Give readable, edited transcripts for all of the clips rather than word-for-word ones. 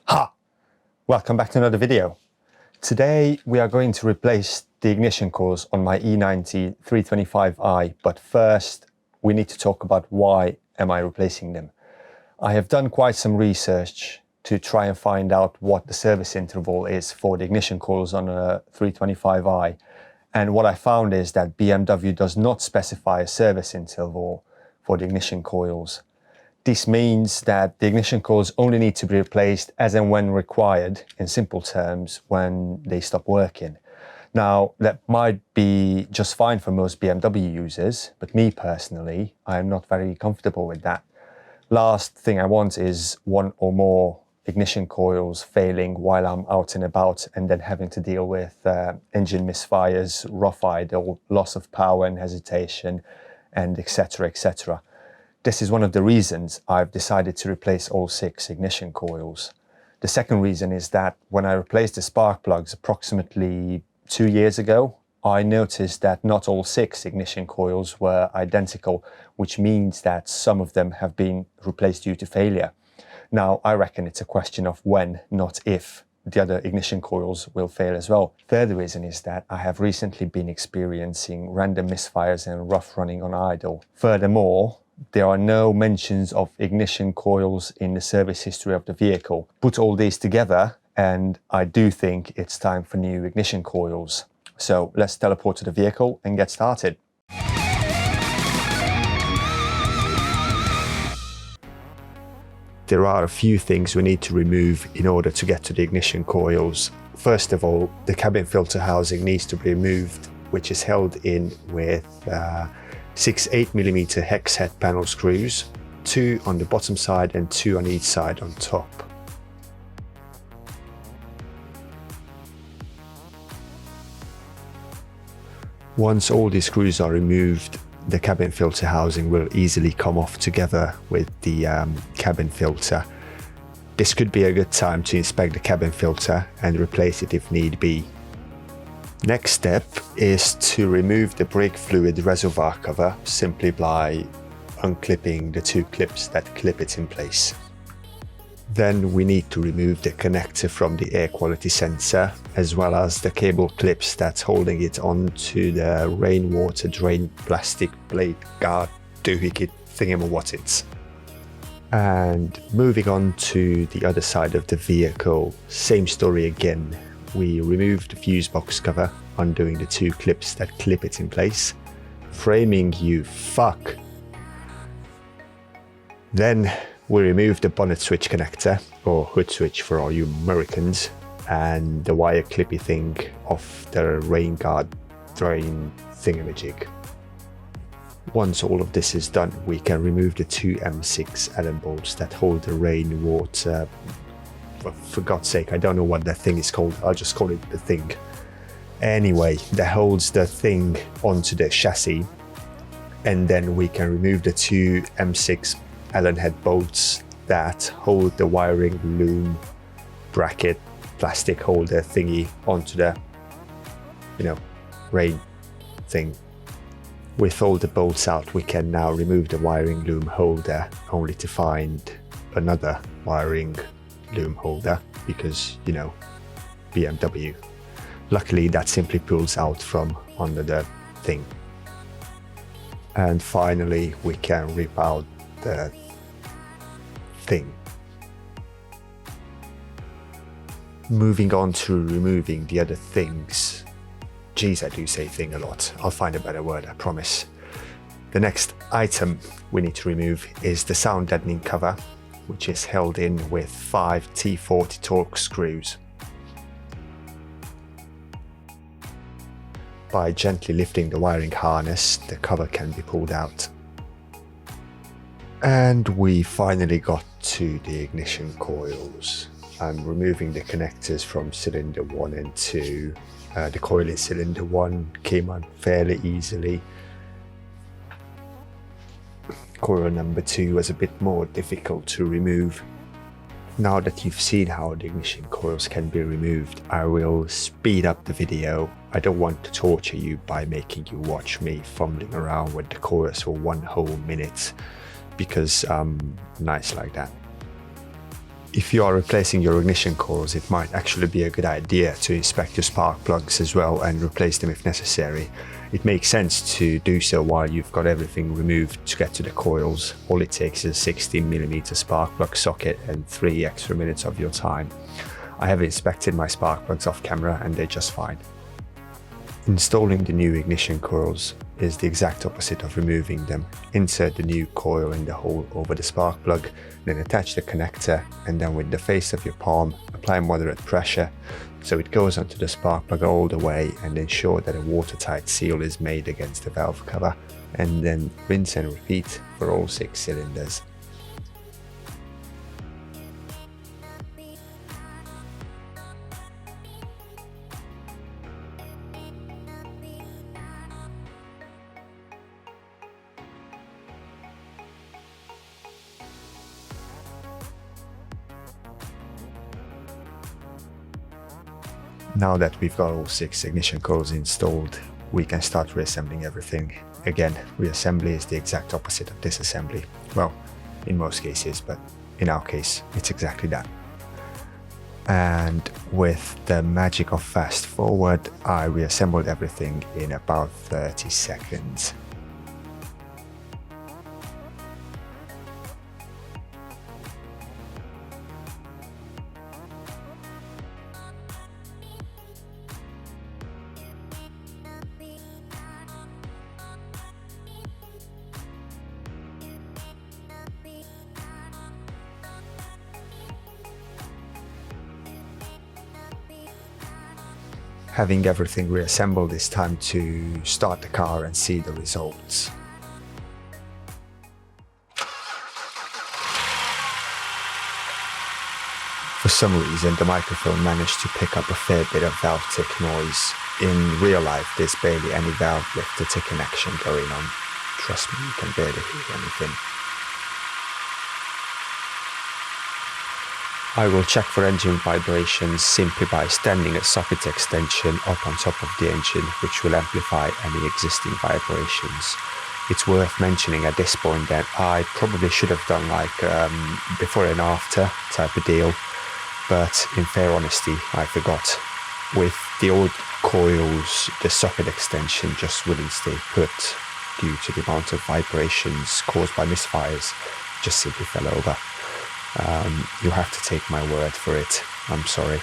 Ha! Welcome back to another video. Today we are going to replace the ignition coils on my E90 325i, but first we need to talk about why am I replacing them. I have done quite some research to try and find out what the service interval is for the ignition coils on a 325i, and what I found is that BMW does not specify a service interval for the ignition coils. This means that the ignition coils only need to be replaced as and when required, in simple terms, when they stop working. Now, that might be just fine for most BMW users, but me personally, I am not very comfortable with that. Last thing I want is one or more ignition coils failing while I'm out and about, and then having to deal with engine misfires, rough idle, loss of power and hesitation, and etc, etc. This is one of the reasons I've decided to replace all 6 ignition coils. The second reason is that when I replaced the spark plugs approximately 2 years ago, I noticed that not all 6 ignition coils were identical, which means that some of them have been replaced due to failure. Now, I reckon it's a question of when, not if, the other ignition coils will fail as well. Third reason is that I have recently been experiencing random misfires and rough running on idle. Furthermore, there are no mentions of ignition coils in the service history of the vehicle. Put all these together and I do think it's time for new ignition coils. So let's teleport to the vehicle and get started. There are a few things we need to remove in order to get to the ignition coils. First of all, the cabin filter housing needs to be removed, which is held in with 6 8mm hex head panel screws, 2 on the bottom side and 2 on each side on top. Once all the screws are removed, the cabin filter housing will easily come off together with the cabin filter. This could be a good time to inspect the cabin filter and replace it if need be. Next step is to remove the brake fluid reservoir cover simply by unclipping the 2 clips that clip it in place. Then we need to remove the connector from the air quality sensor, as well as the cable clips that's holding it onto the rainwater drain plastic blade guard doohickey thingamawhattits. And moving on to the other side of the vehicle, same story again. We remove the fuse box cover, undoing the 2 clips that clip it in place. Framing, you fuck! Then we remove the bonnet switch connector, or hood switch for all you Americans, and the wire clippy thing off the rain guard drain thingamajig. Once all of this is done, we can remove the 2 M6 Allen bolts that hold the rainwater. For God's sake, I don't know what that thing is called, I'll just call it the thing. Anyway, that holds the thing onto the chassis, and then we can remove the 2 M6 Allen head bolts that hold the wiring loom bracket plastic holder thingy onto the, rain thing. With all the bolts out, we can now remove the wiring loom holder, only to find another wiring loom holder because, BMW. Luckily, that simply pulls out from under the thing. And finally, we can rip out the thing. Moving on to removing the other things. Geez, I do say thing a lot. I'll find a better word, I promise. The next item we need to remove is the sound deadening cover, which is held in with 5 T40 Torx screws. By gently lifting the wiring harness, the cover can be pulled out. And we finally got to the ignition coils. I'm removing the connectors from cylinder 1 and 2. The coil in cylinder 1 came on fairly easily. Coil number 2 was a bit more difficult to remove. Now that you've seen how the ignition coils can be removed, I will speed up the video. I don't want to torture you by making you watch me fumbling around with the coils for 1 whole minute, because I'm nice like that. If you are replacing your ignition coils, it might actually be a good idea to inspect your spark plugs as well and replace them if necessary. It makes sense to do so while you've got everything removed to get to the coils. All it takes is a 16mm spark plug socket and 3 extra minutes of your time. I have inspected my spark plugs off camera and they're just fine. Installing the new ignition coils is the exact opposite of removing them. Insert the new coil in the hole over the spark plug, then attach the connector, and then with the face of your palm, apply moderate pressure so it goes onto the spark plug all the way, and ensure that a watertight seal is made against the valve cover, and then rinse and repeat for all 6 cylinders. Now that we've got all 6 ignition coils installed, we can start reassembling everything. Again, reassembly is the exact opposite of disassembly. Well, in most cases, but in our case, it's exactly that. And with the magic of fast forward, I reassembled everything in about 30 seconds. Having everything reassembled, it's time to start the car and see the results. For some reason, the microphone managed to pick up a fair bit of valve tick noise. In real life, there's barely any valve lifter ticking action going on. Trust me, you can barely hear anything. I will check for engine vibrations simply by standing a socket extension up on top of the engine, which will amplify any existing vibrations. It's worth mentioning at this point that I probably should have done like before and after type of deal, but in fair honesty, I forgot. With the old coils, the socket extension just wouldn't stay put due to the amount of vibrations caused by misfires. It just simply fell over. You have to take my word for it. I'm sorry.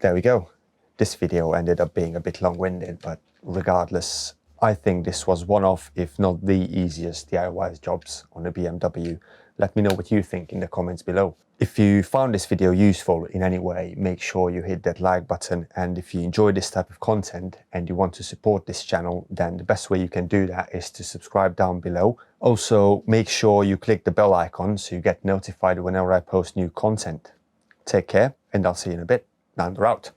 There we go. This video ended up being a bit long-winded, but regardless, I think this was one of, if not the easiest DIY jobs on a BMW. Let me know what you think in the comments below. If you found this video useful in any way, make sure you hit that like button. And if you enjoy this type of content and you want to support this channel, then the best way you can do that is to subscribe down below. Also, make sure you click the bell icon so you get notified whenever I post new content. Take care, and I'll see you in a bit. Now we're out.